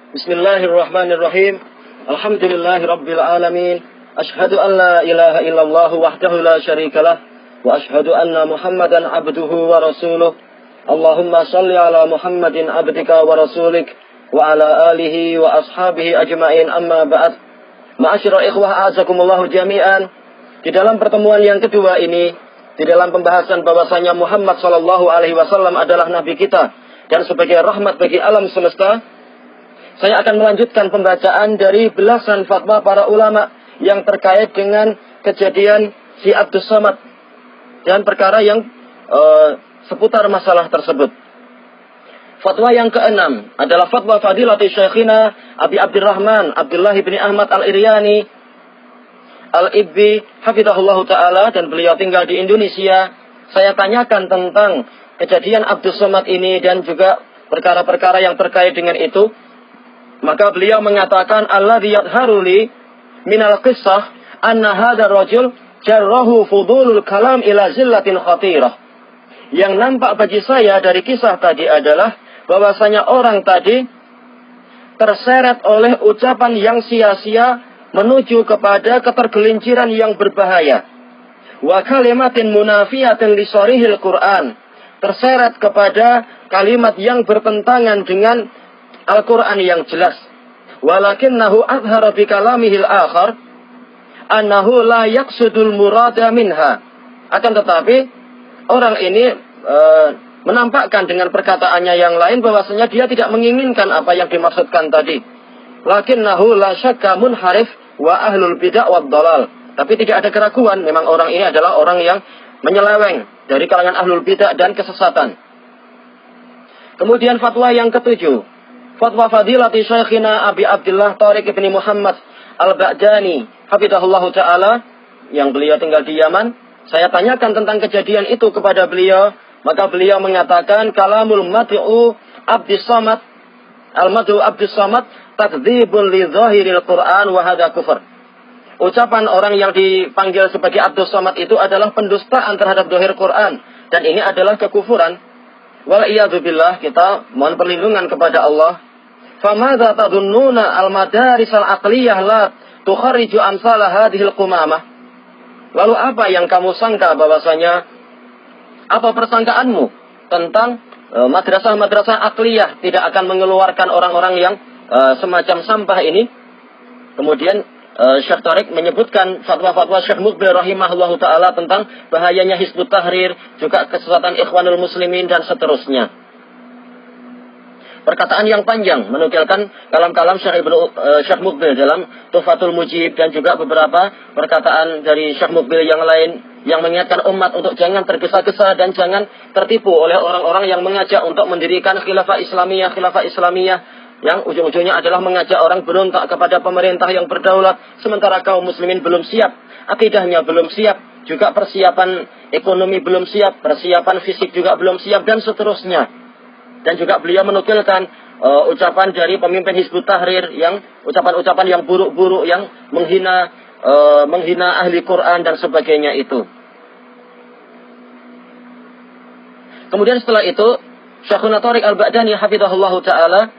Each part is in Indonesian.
Bismillahirrahmanirrahim. Alhamdulillahirabbil alamin. Asyhadu an la ilaha illallah wahdahu la syarikalah wa asyhadu anna Muhammadan abduhu wa rasuluh. Allahumma shalli ala Muhammadin abdika wa rasulik wa ala alihi wa ashabihi ajmain, amma ba'd. Ma'asyiral ikhwah a'azakumullah jami'an. Di dalam pertemuan yang kedua ini, di dalam pembahasan bahwasanya Muhammad sallallahu alaihi wasallam adalah nabi kita dan sebagai rahmat bagi alam semesta, saya akan melanjutkan pembacaan dari belasan fatwa para ulama yang terkait dengan kejadian si Abdus Samad dan perkara yang seputar masalah tersebut. Fatwa yang keenam adalah fatwa Fadilati Syekhina Abi Abdurrahman Abdullah bin Ahmad Al-Iryani Al-Ibbi hafizahullah ta'ala, dan beliau tinggal di Indonesia. Saya tanyakan tentang kejadian Abdus Samad ini dan juga perkara-perkara yang terkait dengan itu. Maka beliau mengatakan, alladzi yadharu li minal qissah anna hadzal rajul jarrahu fudulul kalam ila zillatin khatirah. Yang nampak bagi saya dari kisah tadi adalah bahwasanya orang tadi terseret oleh ucapan yang sia-sia menuju kepada ketergelinciran yang berbahaya. Wa kalimatin munafiyatin li sharihil Qur'an. Terseret kepada kalimat yang bertentangan dengan Al-Quran yang jelas. Walakinnahu adhara bi kalamihil akhar annahu la yaqsudul murada minha. Akan tetapi orang ini menampakkan dengan perkataannya yang lain bahwasanya dia tidak menginginkan apa yang dimaksudkan tadi. Lakinnahu la syakka munharif wa ahlul bid'ah wad dalal. Tapi tidak ada keraguan, memang orang ini adalah orang yang menyeleweng dari kalangan ahlul bid'ah dan kesesatan. Kemudian fatwa yang ketujuh, fatwa Fadilati Syekhina Abi Abdullah Tariq bin Muhammad Al-Ba'dani hafizahullah ta'ala, yang beliau tinggal di Yaman. Saya tanyakan tentang kejadian itu kepada beliau, maka beliau mengatakan kalamul mad'u Abdus Samad, al-mad'u Abdus Samad takdzibun li zahiril Qur'an wa hadza kufur. Ucapan orang yang dipanggil sebagai Abdus Samad itu adalah pendustaan terhadap zahir Quran, dan ini adalah kekufuran. Wal iyadu billah, kita mohon perlindungan kepada Allah. Famadza tadunnuna al-madaris al-aqliyah la tukharriju amsal hadhil qumamah. Lalu apa yang kamu sangka bahwasanya, apa persangkaanmu tentang madrasah-madrasah aqliyah tidak akan mengeluarkan orang-orang yang semacam sampah ini? Kemudian Syekh Tariq menyebutkan fatwa-fatwa Syekh Muqbil rahimahullahu ta'ala tentang bahayanya Hizbut Tahrir, juga kesesatan Ikhwanul Muslimin, dan seterusnya. Perkataan yang panjang menukilkan kalam-kalam Syekh Muqbil dalam Tuhfatul Mujib, dan juga beberapa perkataan dari Syekh Muqbil yang lain yang mengingatkan umat untuk jangan tergesa-gesa dan jangan tertipu oleh orang-orang yang mengajak untuk mendirikan khilafah Islamiyah yang ujung-ujungnya adalah mengajak orang berontak kepada pemerintah yang berdaulat, sementara kaum muslimin belum siap, akidahnya belum siap, juga persiapan ekonomi belum siap, persiapan fisik juga belum siap, dan seterusnya. Dan juga beliau menukilkan ucapan dari pemimpin Hizbut Tahrir, yang ucapan-ucapan yang buruk-buruk, yang menghina ahli Quran dan sebagainya itu. Kemudian setelah itu Syekhuna Tariq Al-Ba'dani hafizahullahu ta'ala,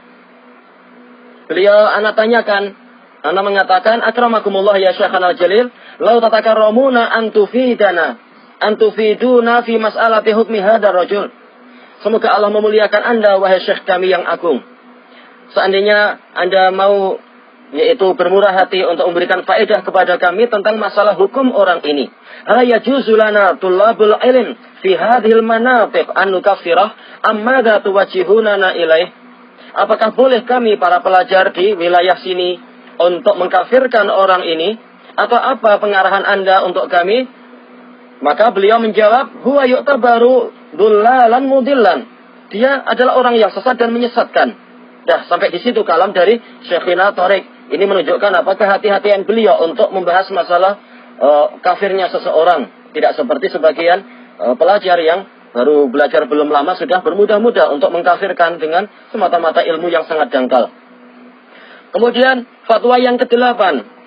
beliau ana tanyakan, ana mengatakan, akramakumullah ya Syekhana Jalil, lau tatakarramuna antufiduna fi mas'alati hukmi hadar rajul. Semoga Allah memuliakan Anda, wahai Syekh kami yang agung. Seandainya Anda mau, yaitu bermurah hati untuk memberikan faedah kepada kami tentang masalah hukum orang ini. Hal yajuzu lana tullabul ilm fi hadhil manafiq an nukaffirah amma dha tuwajjihunana ilaih. Apakah boleh kami para pelajar di wilayah sini untuk mengkafirkan orang ini, atau apa pengarahan Anda untuk kami? Maka beliau menjawab, huwa yu'tabaru dullalan mudillan. Dia adalah orang yang sesat dan menyesatkan. Dah, sampai di situ kalam dari Syekhina Tariq. Ini menunjukkan apa kehati-hatian beliau untuk membahas masalah kafirnya seseorang. Tidak seperti sebagian pelajar yang baru belajar belum lama sudah bermudah-mudah untuk mengkafirkan dengan semata-mata ilmu yang sangat dangkal. Kemudian fatwa yang ke-8,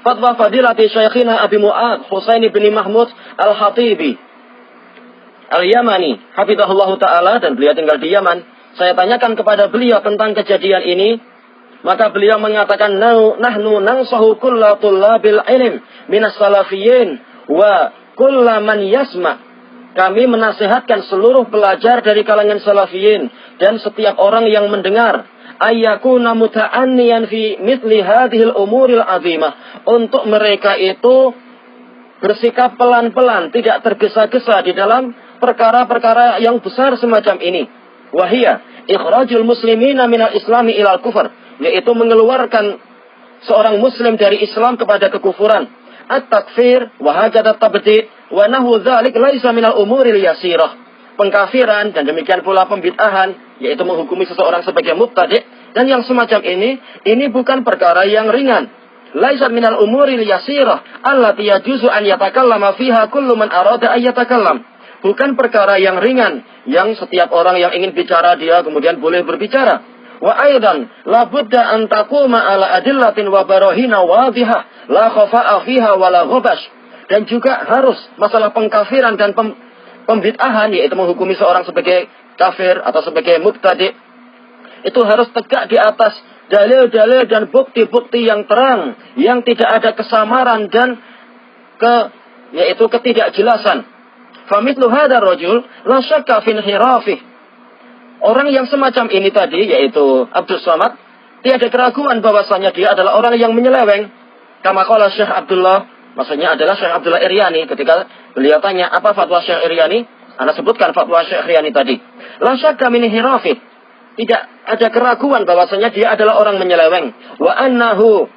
fatwa Fadilati Syekhina Abi Mu'ad Husaini bin Mahmud Al-Hatibi Al-Yamani hafizahullah ta'ala, dan beliau tinggal di Yaman. Saya tanyakan kepada beliau tentang kejadian ini. Maka beliau mengatakan, nahnu nansahu kulla tullabil ilm minas salafiyyin wa kulla man yasma. Kami menasihatkan seluruh pelajar dari kalangan salafiyin dan setiap orang yang mendengar, ayyakuna muta'anniyan fi mithli hadhil umuril azimah, untuk mereka itu bersikap pelan-pelan, tidak tergesa-gesa di dalam perkara-perkara yang besar semacam ini. Wahia ikhrajul muslimina minal islami ilal kufur, yaitu mengeluarkan seorang muslim dari Islam kepada kekufuran. At-takfir wa hajadat tabdi' wa nahu dzalik laisa minal umuril yasirah. Pengkafiran dan demikian pula pembid'ahan, yaitu menghukumi seseorang sebagai mubtadi' dan yang semacam ini bukan perkara yang ringan. Laisa minal umuril yasirah allati yajuzu an yatakallama fiha kullu man arada an yatakallam. Bukan perkara yang ringan yang setiap orang yang ingin bicara dia kemudian boleh berbicara. Wa aidan la budda an taquma ala adillatin wa barahina wadhihah la khafa'a fiha wa la ghabash. Dan juga harus masalah pengkafiran dan pembid'ahan, yaitu menghukumi seorang sebagai kafir atau sebagai mubtadi', itu harus tegak di atas dalil-dalil dan bukti-bukti yang terang, yang tidak ada kesamaran dan yaitu ketidakjelasan. Famithlu hadzal rajul la syakka fi inhirafih. Orang yang semacam ini tadi, yaitu Abdus Samad, tiada keraguan bahwasanya dia adalah orang yang menyeleweng. Kama qala Syekh Abdullah, maksudnya adalah Syekh Abdullah Iryani, ketika beliau tanya apa fatwa Syekh Iryani, Anda sebutkan fatwa Syekh Iryani tadi. La syakka min inhirafih. Tidak ada keraguan bahwasanya dia adalah orang menyeleweng. Wa annahu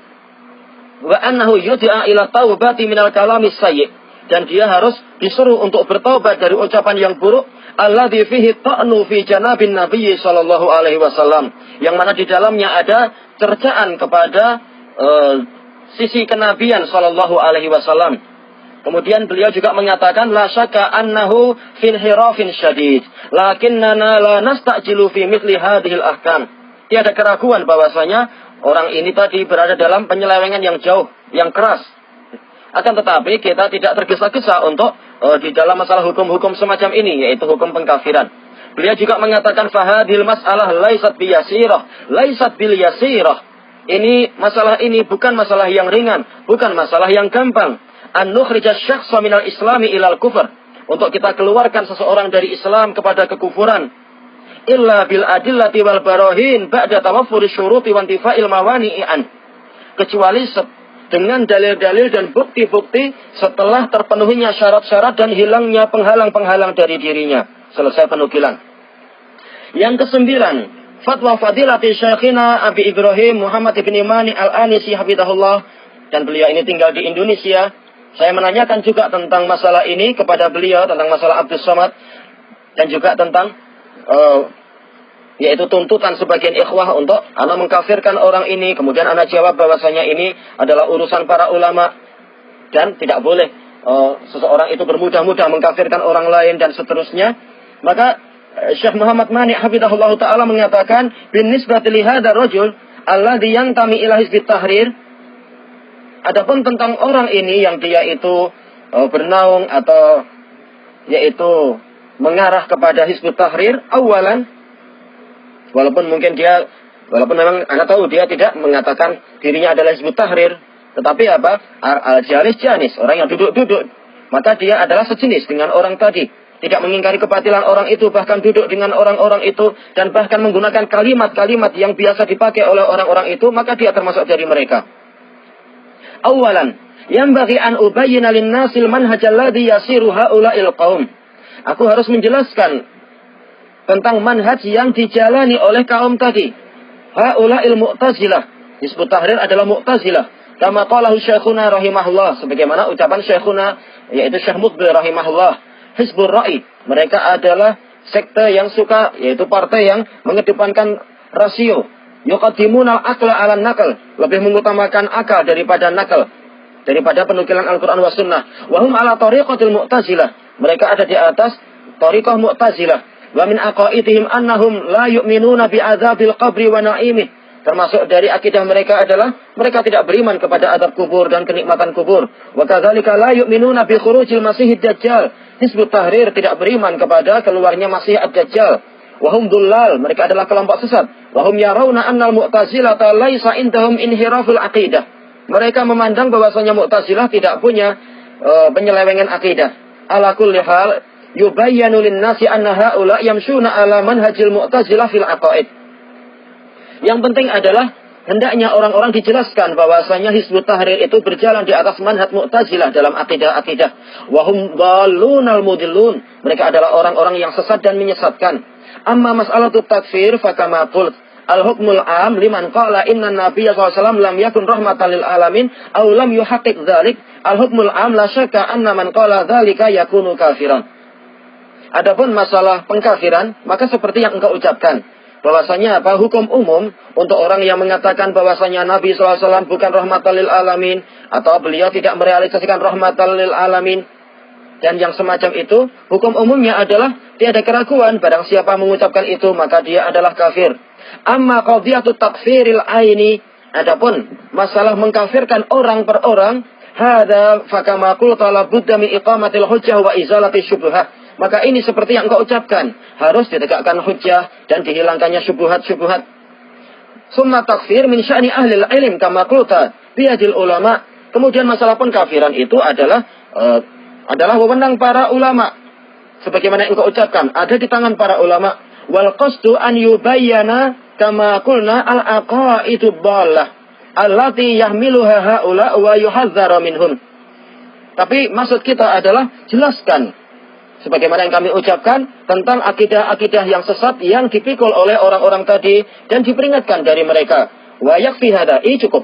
yud'a ila taubati minal kalamis sayyi. Dan dia harus disuruh untuk bertaubat dari ucapan yang buruk, alladzi fihi ta'nu fi janabin Nabi sallallahu alaihi wasallam, yang mana di dalamnya ada cercaan kepada sisi kenabian sallallahu alaihi wasallam. Kemudian beliau juga mengatakan, la syakka annahu fi inhirafin syadid, lakinnana la nastajilu fi mithli hadhil ahkam. Tiada keraguan bahwasanya orang ini tadi berada dalam penyelewengan yang jauh, yang keras. Akan tetapi kita tidak tergesa-gesa untuk di dalam masalah hukum-hukum semacam ini, yaitu hukum pengkafiran. Beliau juga mengatakan, fahadil mas'alah laisat biyasirah, laisat bil yasirah. Masalah ini bukan masalah yang ringan, bukan masalah yang gampang. An nukhrija syakhsa minal islami ilal kufur, untuk kita keluarkan seseorang dari Islam kepada kekufuran. Illa bil adillati wal barahin ba'da tawaffuri syuruti wa intifa'il mawani'an. Kecuali dengan dalil-dalil dan bukti-bukti setelah terpenuhinya syarat-syarat dan hilangnya penghalang-penghalang dari dirinya. Selesai penukilan. Yang kesembilan, fatwa fadilati Syekhina Abi Ibrahim Muhammad ibn Mani al-Anisi hafidahullah, dan beliau ini tinggal di Indonesia. Saya menanyakan juga tentang masalah ini kepada beliau, tentang masalah Abdus Samad, dan juga tentang yaitu tuntutan sebagian ikhwah untuk anak mengkafirkan orang ini. Kemudian anak jawab bahwasanya ini adalah urusan para ulama dan tidak boleh seseorang itu bermudah-mudah mengkafirkan orang lain dan seterusnya. Maka Syekh Muhammad Mani hafizahullah taala mengatakan, bin nisbati li hadzal rajul alladhi yantami ila hizbit tahrir. Adapun tentang orang ini yang dia itu bernaung atau yaitu mengarah kepada Hizbut Tahrir, awalan, walaupun memang Anda tahu dia tidak mengatakan dirinya adalah Hizbut Tahrir, tetapi apa? Al-jalis janis, orang yang duduk-duduk, maka dia adalah sejenis dengan orang tadi. Tidak mengingkari kebatilan orang itu, bahkan duduk dengan orang-orang itu, dan bahkan menggunakan kalimat-kalimat yang biasa dipakai oleh orang-orang itu, maka dia termasuk dari mereka. Awalan, yanbaghi an ubayyina lin-nasil manhajal ladzi yasiru haula'il qaum. Aku harus menjelaskan tentang manhaj yang dijalani oleh kaum tadi. Haula'il Mu'tazilah. Hizbut Tahrir adalah Mu'tazilah. Kama qalahu Syekhuna rahimahullah, sebagaimana ucapan Syekhuna yaitu Syekh Muqbil rahimahullah. Hizbur Ra'i, mereka adalah sekte yang suka, yaitu partai yang mengedepankan rasio. Yuqaddimuna al-aqla 'ala an-naql, lebih mengutamakan akal daripada nakal, daripada penukilan Al-Qur'an was sunnah. Wa hum 'ala tariqatil Mu'tazilah. Mereka ada di atas tariqah Mu'tazilah. Wa min aqaidihim annahum la yu'minuna bi'adzabil qabri wa na'imih. Termasuk dari akidah mereka adalah mereka tidak beriman kepada azab kubur dan kenikmatan kubur. Wa kadzalika la yu'minuna bi khurujil Masihid Dajjal. Hizbut Tahrir tidak beriman kepada keluarnya Masih ad-Dajjal. Wa hum dullal, mereka adalah kelompok sesat. Wa hum yarawna annal Mu'tazilah laisa indahum inhiraful aqidah. Mereka memandang bahwasanya Mu'tazilah tidak punya penyelewengan akidah. Ala kulli hal yubayyanu lin-nasi anna haula yamshuna ala manhajil Mu'tazilah fil aqaid. Yang penting adalah hendaknya orang-orang dijelaskan bahwasanya Hizbut Tahrir itu berjalan di atas manhaj Mu'tazilah dalam akidah-akidah. Wa hum dhalunal mudillun. Mereka adalah orang-orang yang sesat dan menyesatkan. Amma mas'alatut takfir fakama qult al-hukmul am liman qala inna nabiyya sallallahu alaihi wasallam lam yakun rahmatan lil alamin aw lam yuhaqqiq dzalik al-hukmul am la syakka anna man qala dzalika yakunu kafiran. Adapun masalah pengkafiran, maka seperti yang engkau ucapkan, bahwasanya apa hukum umum untuk orang yang mengatakan bahwasanya Nabi sallallahu alaihi wasallam bukan rahmatan lil alamin atau beliau tidak merealisasikan rahmatan lil alamin dan yang semacam itu, hukum umumnya adalah tiada keraguan barang siapa mengucapkan itu maka dia adalah kafir. Amma qadhiyatut takfiril aini, adapun masalah mengkafirkan orang per orang, hadza fakama qulta la budda min iqamatil hujjah wa izalati syubhat. Maka ini seperti yang engkau ucapkan, harus ditegakkan hujjah dan dihilangkannya syubhat-syubhat. Summa takfir min sya'ni ahli ilm kama qulta biadil ulama. Kemudian masalah pengkafiran itu adalah wewenang para ulama. Sebagaimana yang engkau ucapkan, ada di tangan para ulama. Wal qasdu an yubayyana kama qulna al aqaidu dhallah allati yahmiluha haula wa yuhadzdharu minhum. Tapi maksud kita adalah jelaskan sebagaimana yang kami ucapkan tentang akidah-akidah yang sesat yang dipikul oleh orang-orang tadi dan diperingatkan dari mereka. Wa yakfi hadza, cukup.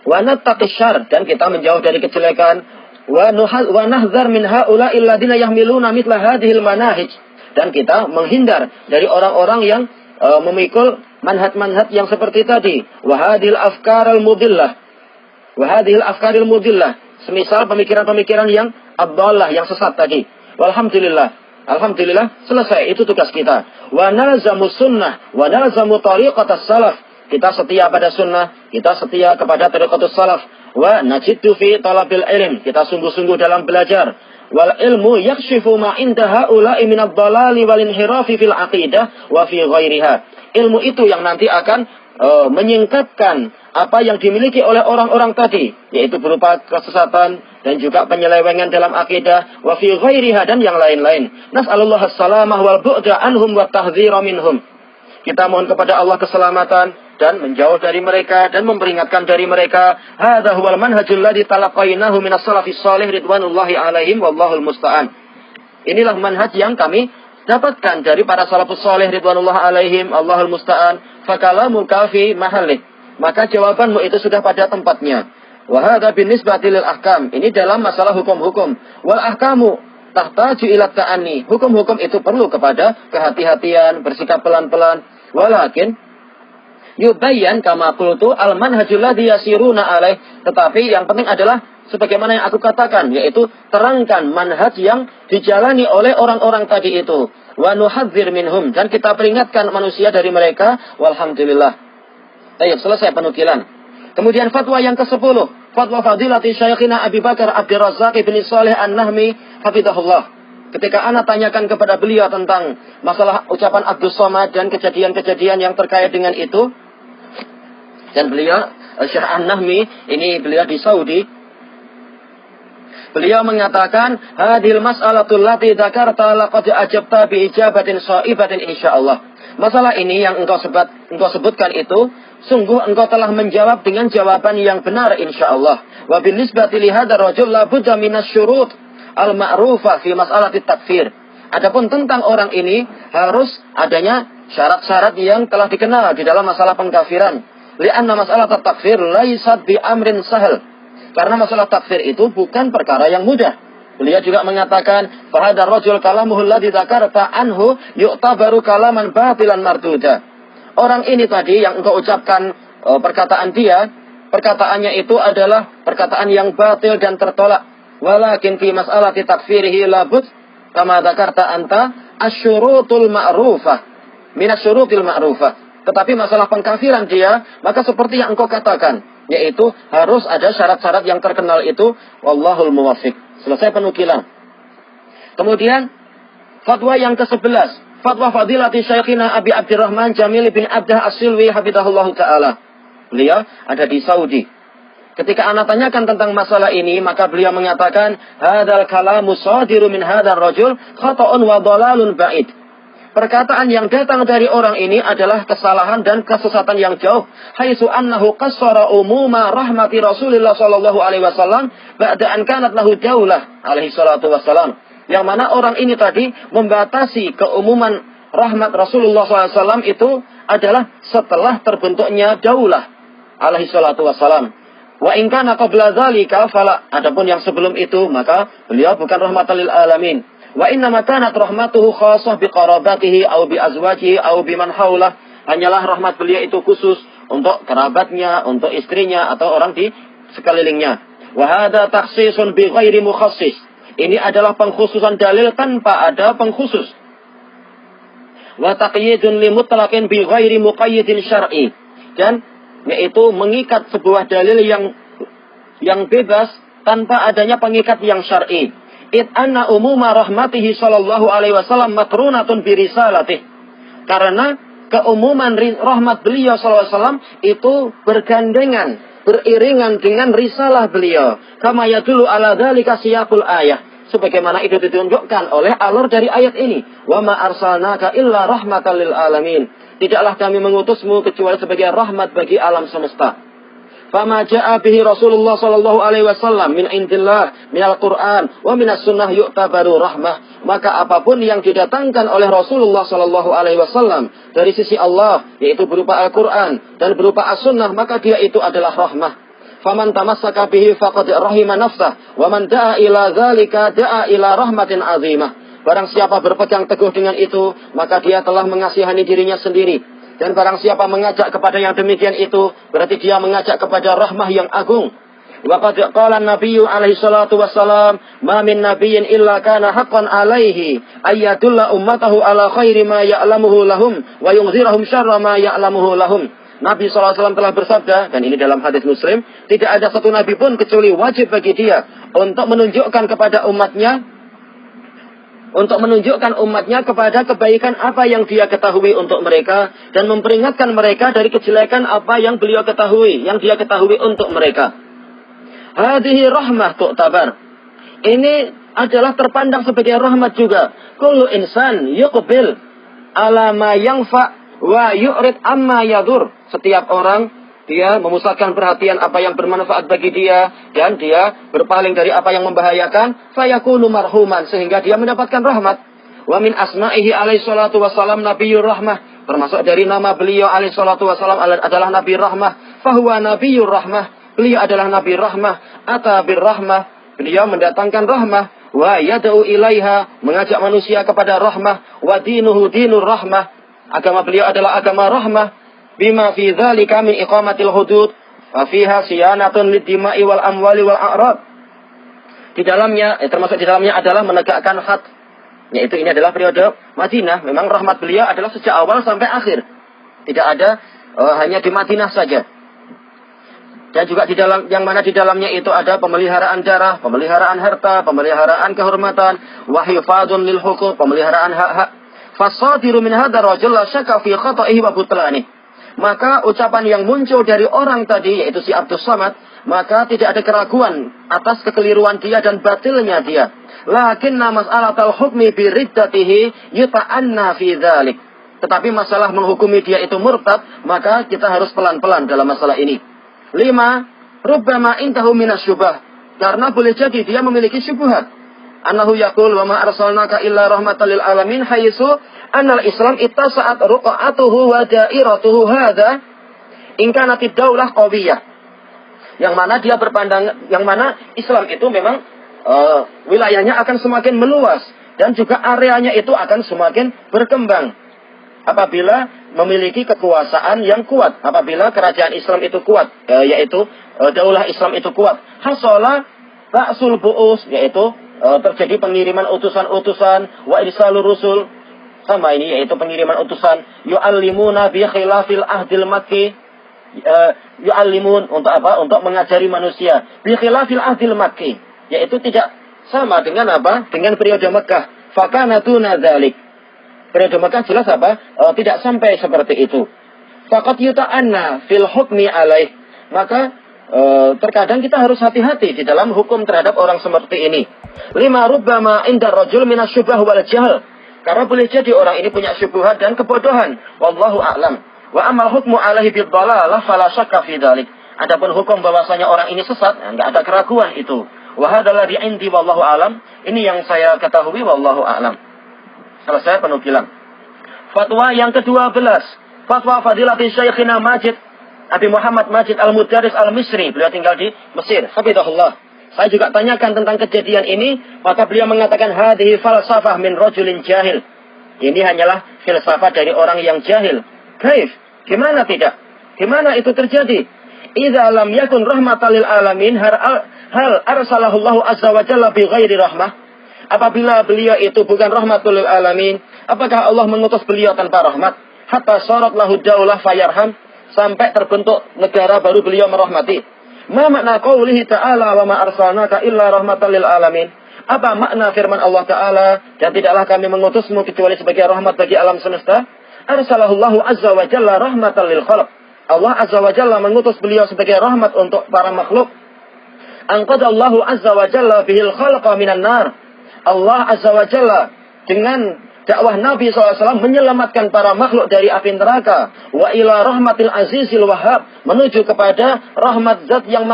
Wa nattaqi syarr, dan kita menjauh dari kejelekan. Wa nahdzar min haula alladziina yahmiluna mithla hadhil manahij, dan kita menghindar dari orang-orang yang memikul manhaj-manhaj yang seperti tadi. Wa hadhil afkarul mudillah. Wa hadhil afkarul mudillah, semisal pemikiran-pemikiran yang abdallah, yang sesat tadi. Walhamdulillah. Alhamdulillah, selesai. Itu tugas kita. Wa nalzamu sunnah, wa nalzamu tariqatas salaf. Kita setia pada sunnah, kita setia kepada tariqatus salaf. Wa najiddu fi talabil ilm. Kita sungguh-sungguh dalam belajar. Wal ilmu yakshifu ma inda haula'i minad dhalali wal inhirafi fil aqidah wa fi ghairiha. Ilmu itu yang nanti akan menyingkapkan apa yang dimiliki oleh orang-orang tadi, yaitu berupa kesesatan dan juga penyelewengan dalam akidah, wa fi ghairiha, dan yang lain-lain. Nas'alullah as-salamah wal bu'da anhum wa tahdhira minhum. Kita mohon kepada Allah keselamatan dan menjauh dari mereka dan memperingatkan dari mereka. Hadza huwal manhajul ladzi talaqainahu minas salafis shalih ridwanullahi alaihim wallahul musta'an. Inilah manhaj yang kami dapatkan dari para salafus shalih ridwanullah alaihim, Allahul musta'an. Fakalamuka fi mahallih. Maka jawabanmu itu sudah pada tempatnya. Wa hadza binisbati lil ahkam. Ini dalam masalah hukum-hukum. Wal ahkamu tahtaju ila ta'anni. Hukum-hukum itu perlu kepada kehati-hatian, bersikap pelan-pelan. Walakin yubayyan kama qultu al manhajul ladzi yasiruna alaih. Tetapi yang penting adalah sebagaimana yang aku katakan, yaitu terangkan manhaj yang dijalani oleh orang-orang tadi itu. Wa nuhadzir minhum, dan kita peringatkan manusia dari mereka. Walhamdulillah. Baik, selesai penukilan. Kemudian fatwa yang ke-10, fatwa fadilati Syekhina Abi Bakar Abdul Razzaq bin Shalih An-Nahmi hafizahullah. Ketika ana tanyakan kepada beliau tentang masalah ucapan Abdus Somad dan kejadian-kejadian yang terkait dengan itu, dan beliau Syekh An-Nahmi ini beliau di Saudi. Beliau mengatakan, hadil mas'alatul lati dzakarta laqad ajabta bi ijabatin shaibatin insyaallah. Masalah ini yang engkau sebutkan itu, sungguh engkau telah menjawab dengan jawaban yang benar insyaallah. Wa binisbati li hadzal rajul la budda minasyurut al-ma'rufah fi mas'alatit takfir. Adapun tentang orang ini harus adanya syarat-syarat yang telah dikenal di dalam masalah pengkafiran. Li'anna mas'alat takfir laisat bi amrin sahal. Karena masalah takfir itu bukan perkara yang mudah. Beliau juga mengatakan, fahadar rajul kalamuhu alladzi dzakarta anhu yu'tabaru kalaman batilan marduda. Orang ini tadi yang engkau ucapkan perkataan dia, perkataannya itu adalah perkataan yang batil dan tertolak. Walakin fi mas'alati takfirihi labud kama dzakarta anta asyurutul ma'rufah min asyurutil ma'rufah. Tetapi masalah pengkafiran dia, maka seperti yang engkau katakan, yaitu harus ada syarat-syarat yang terkenal itu. Wallahul muwaffiq. Selesai penukilan. Kemudian fatwa yang ke-11, fatwa fadilati Syekhina Abi Abdurrahman Jamil bin Abdah As-Silwi hafizahullahu taala. Beliau ada di Saudi. Ketika anak tanyakan tentang masalah ini, maka beliau mengatakan, hadzal kalamu shadiru min hadzal rajul khata'un wa dhalalun ba'id. Perkataan yang datang dari orang ini adalah kesalahan dan kesesatan yang jauh. Haitsu annahu qassara umuma rahmati Rasulillah sallallahu alaihi wasallam ba'da an kanat lahu daulah alaihi salatu wassalam. Yang mana orang ini tadi membatasi keumuman rahmat Rasulullah SAW itu adalah setelah terbentuknya daulah alaihi salatu wassalam. Wa in kana qabla dzalika fala, adapun yang sebelum itu maka beliau bukan rahmatan lil alamin. Wa inna ma kanat rahmatuhu khassah bi qarabatihi aw bi azwajihi aw bi man haulah. Hanyalah rahmat beliau itu khusus untuk kerabatnya, untuk istrinya atau orang di sekelilingnya. Wa hadza takhsisun bi ghairi mukhassis. Ini adalah pengkhususan dalil tanpa ada pengkhusus. Wa taqyidun li mutlaqin bi ghairi muqayyidin syar'i. Dan yaitu mengikat sebuah dalil yang bebas tanpa adanya pengikat yang syar'i. It anna umuma rahmatihi sallallahu alaihi wasallam matrunatun bi risalatih. Karena keumuman rahmat beliau sallallahu alaihi wasallam itu bergandengan, beriringan dengan risalah beliau. Kama yadullu ala dzalika siyaqul ayah. Sebagaimana itu ditunjukkan oleh alur dari ayat ini. Wa ma arsalnaka illa rahmatan lil alamin. Tidaklah kami mengutusmu kecuali sebagai rahmat bagi alam semesta. Fama ja'a bihi Rasulullah sallallahu alaihi wasallam min indillah minal Qur'an wa minas sunnah yu'tabaru rahmah. Maka apapun yang didatangkan oleh Rasulullah sallallahu alaihi wasallam dari sisi Allah, yaitu berupa Al-Qur'an dan berupa As-Sunnah, maka dia itu adalah rahmah. Faman tamassaka bihi faqad rahima nafsah wa man da'a ila dzalika da'a ila rahmatin 'azimah. Barang siapa berpegang teguh dengan itu, maka dia telah mengasihani dirinya sendiri. Dan barang siapa mengajak kepada yang demikian itu, berarti dia mengajak kepada rahmah yang agung. Wa qad qala an-nabiyyu alaihi salatu wassalam, "Ma min nabiyyin illa kana haqqan alaihi ayyadulla ummatahu ala khairi ma ya'lamuhu lahum wa yunzirahum syarra ma ya'lamuhu lahum." Nabi SAW telah bersabda, dan ini dalam hadis Muslim, tidak ada satu nabi pun kecuali wajib bagi dia untuk menunjukkan kepada umatnya kepada kebaikan apa yang dia ketahui untuk mereka dan memperingatkan mereka dari kejelekan apa yang beliau ketahui, yang dia ketahui untuk mereka. Hadhihi rahmah tu'tabar. Ini adalah terpandang sebagai rahmat juga. Kullu insan yuqbil ala ma yanfa wa yu'rid amma yadur. Setiap orang dia memusatkan perhatian apa yang bermanfaat bagi dia dan dia berpaling dari apa yang membahayakan, fayakunu marhuman, sehingga dia mendapatkan rahmat. Wa min asma'ihi alaihi salatu wassalam nabiyyur rahmah. Termasuk dari nama beliau alaihi salatu wassalam adalah nabi rahmah. Fahuwa nabiyyur rahmah. Beliau adalah nabi rahmah. Ata bir rahmah. Beliau mendatangkan rahmah. Wa yad'u ilaiha, mengajak manusia kepada rahmah. Wa dinuhu dinur rahmah. Agama beliau adalah agama rahmah. Bima fi dzalika min iqamatil hudud wa fiha siyanatun lid-dima'i wal amwali wal a'rad. Di dalamnya termasuk di dalamnya adalah menegakkan had. Yaitu ini adalah periode Madinah. Memang rahmat beliau adalah sejak awal sampai akhir. Tidak ada hanya di Madinah saja. Dan juga di dalam yang mana di dalamnya itu ada pemeliharaan darah, pemeliharaan harta, pemeliharaan kehormatan, wa hifadzun lil huquq, pemeliharaan hak-hak. Fasadiru min hadzal rajul la syakka fi khata'ihi wa butlanihi. Maka ucapan yang muncul dari orang tadi, yaitu si Abdus Samad, maka tidak ada keraguan atas kekeliruan dia dan batilnya dia. Lakinna mas'alatal hukmi biriddatihi yuta'anna fi dzalik. Tetapi masalah menghukumi dia itu murtad, maka kita harus pelan-pelan dalam masalah ini. 5. Rubbama intahu minas syubah. Karena boleh jadi dia memiliki syubhat. Annahu yaqul wa ma arsalnaka illa rahmatan lil alamin haitsu annal Islam ittasa'at ruqa'atuhu wa da'iratuhu hadza in kanat ad-daulah qawiyah. Yang mana dia berpandang, yang mana Islam itu memang wilayahnya akan semakin meluas dan juga areanya itu akan semakin berkembang apabila memiliki kekuasaan yang kuat, apabila kerajaan Islam itu kuat, yaitu daulah Islam itu kuat. Hasala ba'sul bu'us, yaitu terjadi pengiriman utusan-utusan, wa irsalur rusul, sama ini yaitu pengiriman utusan, yu'allimuna bi khilafil ahdil makki, yu'allimun untuk apa? Untuk mengajari manusia bi khilafil ahdil makki, yaitu tidak sama dengan apa? Dengan periode Mekah. Fakana duna dzalik. Periode Mekah jelas apa? Tidak sampai seperti itu. Faqad yuta'anna fil hukmi alaih. Maka terkadang kita harus hati-hati di dalam hukum terhadap orang seperti ini. Lima rubbama indar rajul minasyubah wal jahl. Karena boleh jadi orang ini punya syubhat dan kebodohan. Wallahu a'lam. Wa amal hukmu alaihi bid dhalalah fala syakka fi dzalik. Adapun hukum bahwasanya orang ini sesat, enggak ada keraguan itu. Wa hadzal ladzi indi wallahu a'lam. Ini yang saya ketahui wallahu a'lam. Selesai penukilan. Fatwa yang ke-12. Fatwa Fadilati Syekhina Majid Abi Muhammad Majid Al-Mudaris Al-Misri. Beliau tinggal di Mesir. Hafizahullah. Saya juga tanyakan tentang kejadian ini. Maka beliau mengatakan, hadhihi falsafah min rajulin jahil. Ini hanyalah filsafat dari orang yang jahil. Kaif? Gimana tidak? Gimana itu terjadi? Idza lam yakun rahmatan lil alamin hal arsalahullahu azza wa jalla bi ghairi rahmah. Apabila beliau itu bukan rahmatul lil alamin, apakah Allah mengutus beliau tanpa rahmat? Hatta syarat lahu daulah fayarham, sampai terbentuk negara baru beliau merahmati. Ma makna qaulihi ta'ala wa ma arsalnaka illa rahmatan lil alamin? Apa makna firman Allah Ta'ala, dan tidaklah kami mengutusmu kecuali sebagai rahmat bagi alam semesta? Arsalahullahu azza wa jalla rahmatan lil khalq. Allah azza wa jalla mengutus beliau sebagai rahmat untuk para makhluk. Anqadallahu azza wa jalla bihil khalqa minan nar. Allah azza wa jalla dengan dakwah Nabi SAW menyelamatkan para makhluk dari api neraka. Wa ila rahmatil azizil wahhab, menuju kepada rahmat zat yang